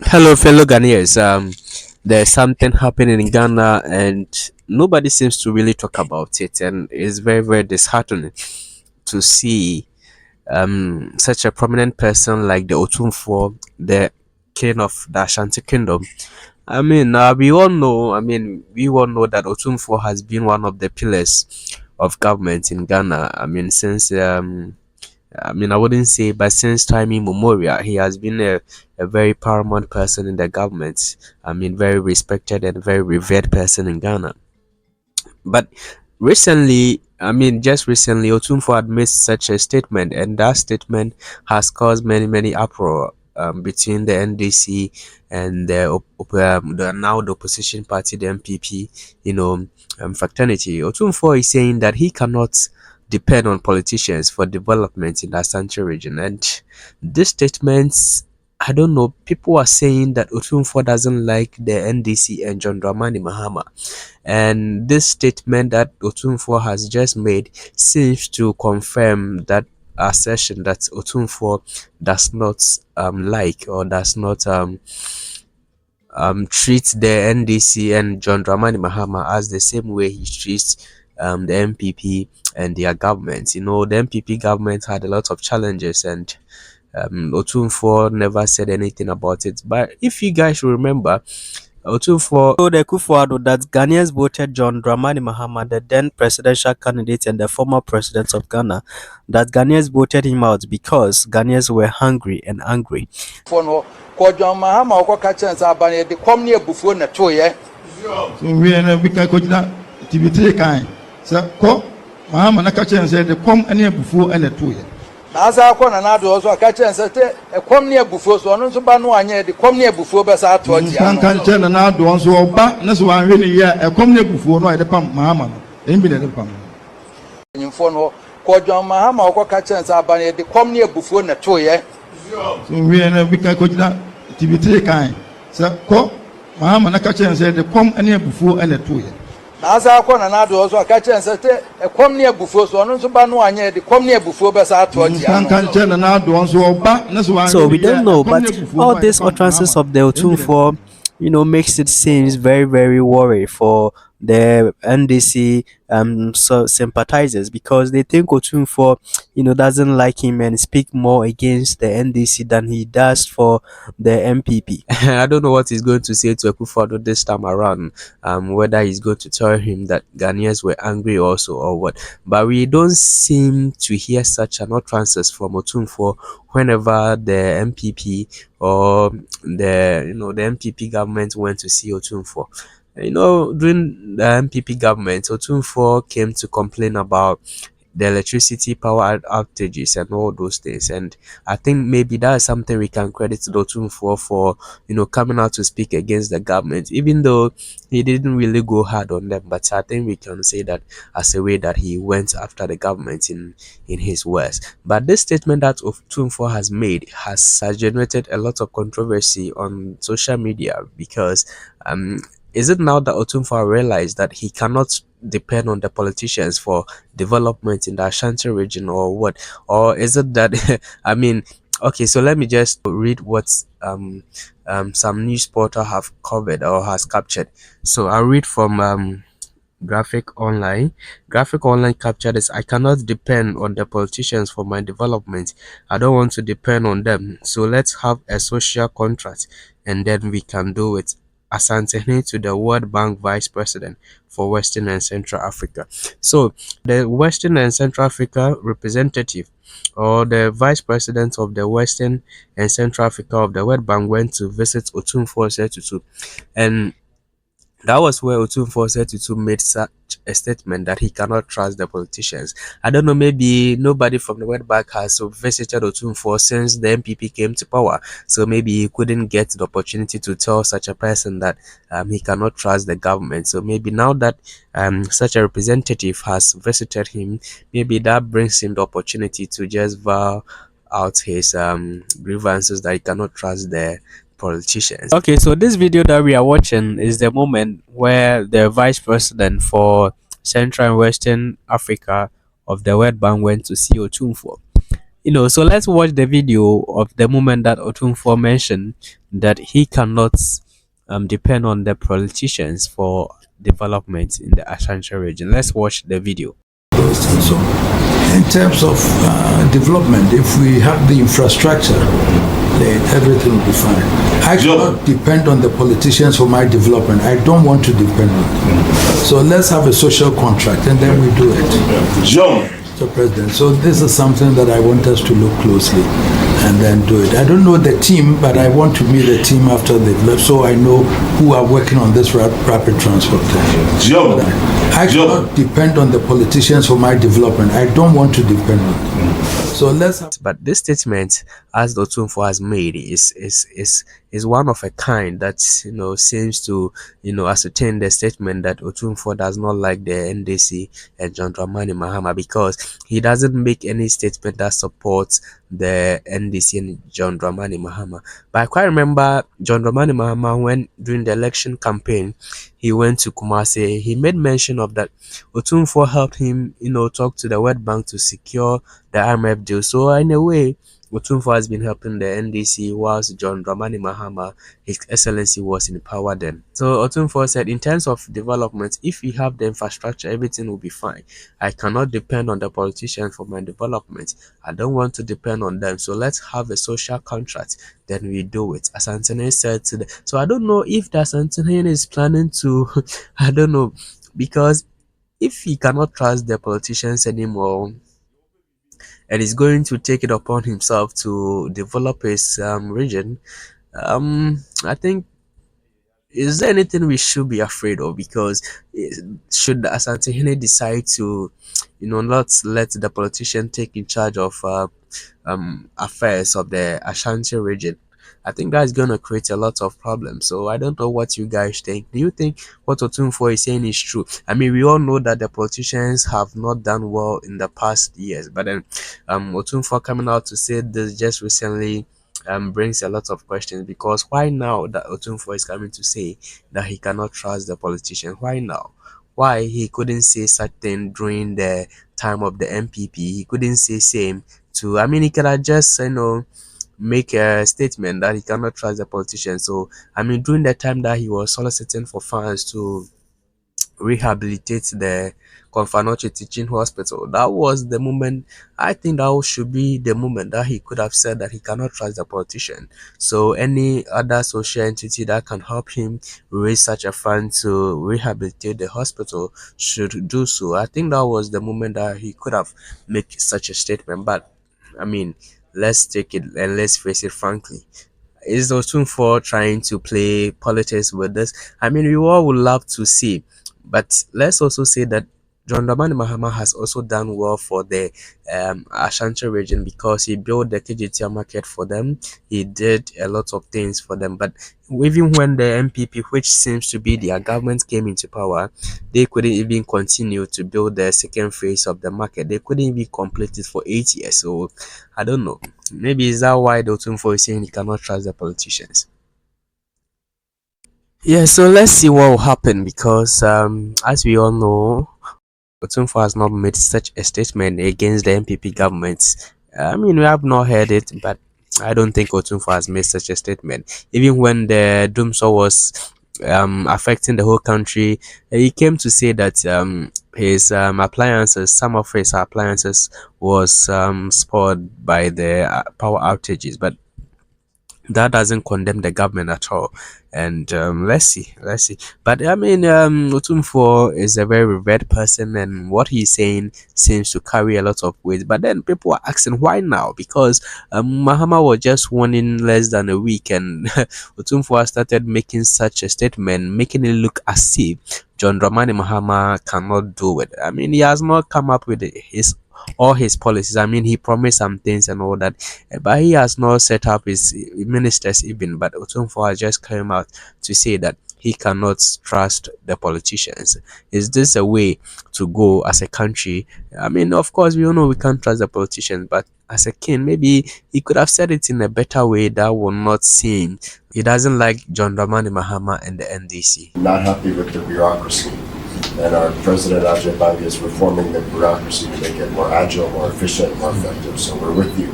Hello, fellow Ghanaians. There's something happening in Ghana, and nobody seems to really talk about it, and it's very, very disheartening to see such a prominent person like the Otumfuo, the king of the Ashanti Kingdom. We all know. We all know that Otumfuo has been one of the pillars of government in Ghana. Since I wouldn't say, but since time immemorial, he has been a very paramount person in the government. Very respected and very revered person in Ghana. But recently, just recently, Otumfo had made such a statement, and that statement has caused many, many uproar between the NDC and now the opposition party, the MPP, fraternity. Otumfo is saying that he cannot depend on politicians for development in the Ashanti region, and this statement, I don't know. People are saying that Otumfo doesn't like the NDC and John Dramani Mahama, and this statement that Otumfuo has just made seems to confirm that assertion that Otumfuo does not like or does not treat the NDC and John Dramani Mahama as the same way he treats the MPP and their government. The MPP government had a lot of challenges, and Otumfuo never said anything about it. But if you guys remember, Otumfuo told Akufo-Addo that Ghanaians voted John Dramani Mahama, the then presidential candidate and the former president of Ghana, that Ghanaians voted him out because Ghanaians were hungry and angry. For no, John Mahama or catchers are by the community before the 2 years. So we are because TV3 kind. So, Mahama Nakacha said the come any before and a 2 years. As I can another also catch and say a community before so on to Banuanya, the community before Bessa told you. Can't tell another one so back, that's why really, yeah, a community before no, the pump Mahama, ain't been at the pump. In Fono, John Mahama or catchers are by the community before the 2 years. So we are because TV3 kind. So, Mahama Nakacha said the come any before and a 2 years. As I can another also catch and say a community before so on to Banuanya, the community before Bessa told you. Can't tell another one so back, that's why. So we don't know, but all these utterances of the Otumfuo, makes it seems very, very worry for the NDC sympathizers, because they think Otumfuo, doesn't like him and speak more against the NDC than he does for the MPP. I don't know what he's going to say to Akufo-Addo this time around, whether he's going to tell him that Ghanaians were angry also or what. But we don't seem to hear such an utterances from Otumfuo whenever the MPP or the MPP government went to see Otumfuo. During the MPP government, Otumfuo came to complain about the electricity power outages and all those things. And I think maybe that's something we can credit to Otumfuo for, coming out to speak against the government, even though he didn't really go hard on them. But I think we can say that as a way that he went after the government in his words. But this statement that Otumfuo has made has generated a lot of controversy on social media, because is it now that Otumfuo realized that he cannot depend on the politicians for development in the Ashanti region, or what? Or is it that okay, so let me just read what some news portal have covered or has captured. So I'll read from Graphic Online. Graphic Online captured this: I cannot depend on the politicians for my development. I don't want to depend on them. So let's have a social contract and then we can do it. Asante to the World Bank Vice President for Western and Central Africa. So the Western and Central Africa representative, or the Vice President of the Western and Central Africa of the World Bank, went to visit Otumfuo Osei Tutu II, and that was where Otumfuo Osei Tutu II made such a statement that he cannot trust the politicians. I don't know, maybe nobody from the World Bank has visited Otumfuo since the MPP came to power, so maybe he couldn't get the opportunity to tell such a person that he cannot trust the government. So maybe now that such a representative has visited him, maybe that brings him the opportunity to just vow out his grievances that he cannot trust the politicians. Okay, so this video that we are watching is the moment where the vice president for Central and Western Africa of the World Bank went to see Otumfuo. So let's watch the video of the moment that Otumfuo mentioned that he cannot depend on the politicians for development in the Ashanti region. Let's watch the video. So, in terms of development, if we have the infrastructure, then everything will be fine. I cannot depend on the politicians for my development. I don't want to depend on them. So let's have a social contract and then we do it. John. Mr. President, so this is something that I want us to look closely and then do it. I don't know the team, but I want to meet the team after they've left so I know who are working on this rapid transport. Joe. I cannot depend on the politicians for my development. I don't want to depend on them. So let's have. But this statement, as the Otumfuo has made, is one of a kind that seems to ascertain the statement that Otumfuo does not like the NDC and John Dramani Mahama, because he doesn't make any statement that supports the NDC and John Dramani Mahama. But I quite remember John Dramani Mahama, when during the election campaign he went to Kumasi, he made mention of that Otumfuo helped him talk to the World Bank to secure the IMF deal. So in a way, Otumfuo has been helping the NDC whilst John Dramani Mahama, His Excellency, was in power then. So Otumfuo said, in terms of development, if we have the infrastructure, everything will be fine. I cannot depend on the politicians for my development. I don't want to depend on them. So let's have a social contract. Then we do it. Asantene said to the. So I don't know if the Asantene is planning to, I don't know, because if he cannot trust the politicians anymore, and is going to take it upon himself to develop his region, I think, is there anything we should be afraid of? Because should the Asantehene decide to, not let the politician take in charge of affairs of the Ashanti region, I think that's going to create a lot of problems. So I don't know what you guys think. Do you think what Otumfuo is saying is true? I mean, we all know that the politicians have not done well in the past years, but then Otumfuo coming out to say this just recently brings a lot of questions, because why now that Otumfuo is coming to say that he cannot trust the politician? Why now? Why he couldn't say such thing during the time of the MPP? He couldn't say same to. I mean, he could have just make a statement that he cannot trust the politician. So I mean, during the time that he was soliciting for funds to rehabilitate the Confanoche Teaching Hospital, that was the moment. I think that should be the moment that he could have said that he cannot trust the politician. So any other social entity that can help him raise such a fund to rehabilitate the hospital should do so. I think that was the moment that he could have made such a statement. But I mean, let's take it and let's face it frankly. Is Otunfor trying to play politics with this? I mean, we all would love to see, but let's also say that John Dramani Mahama has also done well for the Ashanti region, because he built the KGTR market for them. He did a lot of things for them. But even when the MPP, which seems to be their government, came into power, they couldn't even continue to build the second phase of the market. They couldn't even complete it for 8 years. So I don't know. Maybe is that why the Otumfuo is saying he cannot trust the politicians? Yeah, so let's see what will happen, because as we all know, Otumfuo has not made such a statement against the MPP government. I mean, we have not heard it, but I don't think Otumfuo has made such a statement. Even when the doomsday was affecting the whole country, he came to say that his appliances, some of his appliances, was spoiled by the power outages. But that doesn't condemn the government at all. And let's see. But I mean, Otumfuo is a very revered person, and what he's saying seems to carry a lot of weight. But then people are asking why now, because Mahama was just won in less than a week, and Otumfuo started making such a statement, making it look as if John Dramani Mahama cannot do it. I mean, he has not come up with his all his policies. I mean, he promised some things and all that, but he has not set up his ministers even. But Otumfuo has just came out to say that he cannot trust the politicians. Is this a way to go as a country? I mean, of course, we all know we can't trust the politicians, but as a king, maybe he could have said it in a better way that will not seem. He doesn't like John Dramani Mahama and the NDC. Not happy with the bureaucracy. and our president Ajay Banga is reforming the bureaucracy to make it more agile, more efficient, more effective. So we're with you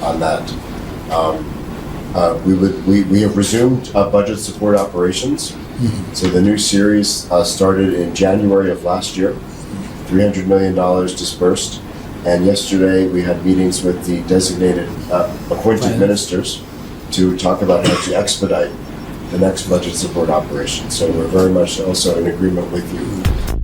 on that. We have resumed budget support operations. So the new series started in January of last year, $300 million dispersed. And yesterday we had meetings with the designated appointed ministers to talk about how to expedite the next budget support operation. So we're very much also in agreement with you